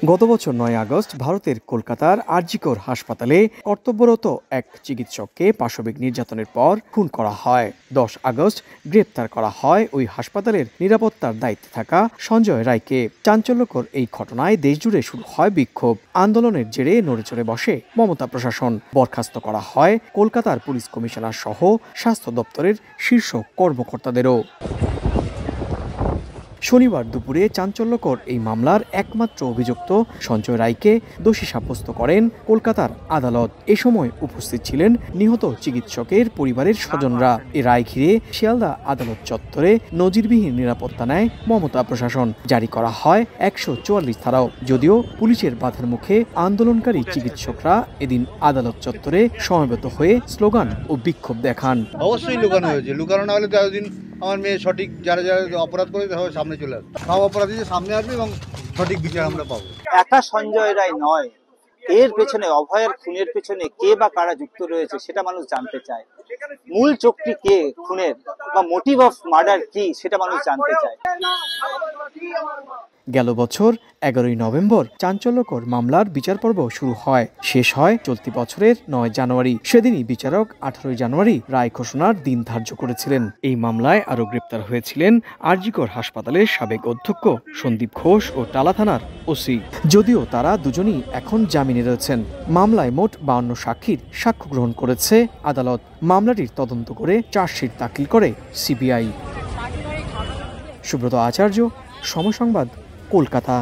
গত বছর ৯ আগস্ট ভারতের কলকাতার আরজিকর হাসপাতালে কর্তব্যরত এক চিকিৎসককে পাশবিক নির্যাতনের পর খুন করা হয়। ১০ আগস্ট গ্রেপ্তার করা হয় ওই হাসপাতালের নিরাপত্তার দায়িত্বে থাকা সঞ্জয় রায়কে। চাঞ্চল্যকর এই ঘটনায় দেশজুড়ে শুরু হয় বিক্ষোভ। আন্দোলনের জেরে নড়েচড়ে বসে মমতা প্রশাসন। বরখাস্ত করা হয় কলকাতার পুলিশ কমিশনার সহ স্বাস্থ্য দপ্তরের শীর্ষ কর্মকর্তাদেরও। শনিবার দুপুরে চাঞ্চল্যকর এই মামলার একমাত্র অভিযুক্ত সঞ্জয় রায়কে দোষী সাব্যস্ত করেন কলকাতার আদালত। এ সময় উপস্থিত ছিলেন নিহত চিকিৎসকের পরিবারের স্বজনরা। এ রায় ঘিরে শিয়ালদা আদালত চত্বরে নজিরবিহীন নিরাপত্তা নেয় মমতা প্রশাসন। জারি করা হয় ১৪৪ ধারাও। যদিও পুলিশের বাধার মুখে আন্দোলনকারী চিকিৎসকরা এদিন আদালত চত্বরে সমবেত হয়ে স্লোগান ও বিক্ষোভ দেখান। অবশ্যই লুকানো হয়েছে, লুকানো না হলে তো এতদিন আমার মেয়ে সঠিক যারা যারা অপরাধ করে তাহলে সামনে চলে আসবে, সব অপরাধীদের সামনে আসবে এবং সঠিক বিচার আমরা পাবো। একা সঞ্জয় রায় নয়, এর পেছনে অভয়ের খুনের পেছনে কে বা কারা যুক্ত রয়েছে সেটা মানুষ জানতে চায়। মূল চক্রী কে খুনের বা মোটিভ অফ মার্ডার কি সেটা মানুষ জানতে চায়। গেল বছর ১১ই নভেম্বর চাঞ্চল্যকর মামলার বিচার পর্ব শুরু হয়, শেষ হয় চলতি বছরের ৯ জানুয়ারি। সেদিনই বিচারক ১৮ জানুয়ারি রায় ঘোষণার দিন ধার্য করেছিলেন। এই মামলায় আরও গ্রেপ্তার হয়েছিলেন আরজিকর হাসপাতালের সাবেক অধ্যক্ষ সন্দীপ ঘোষ ও টালা থানার ওসি। যদিও তারা দুজনই এখন জামিনে রয়েছেন। মামলায় মোট ৫২ সাক্ষীর সাক্ষ্য গ্রহণ করেছে আদালত। মামলাটির তদন্ত করে চার্জশিট দাখিল করে সিবিআই। সুব্রত আচার্য, সময় সংবাদ, কলকাতা।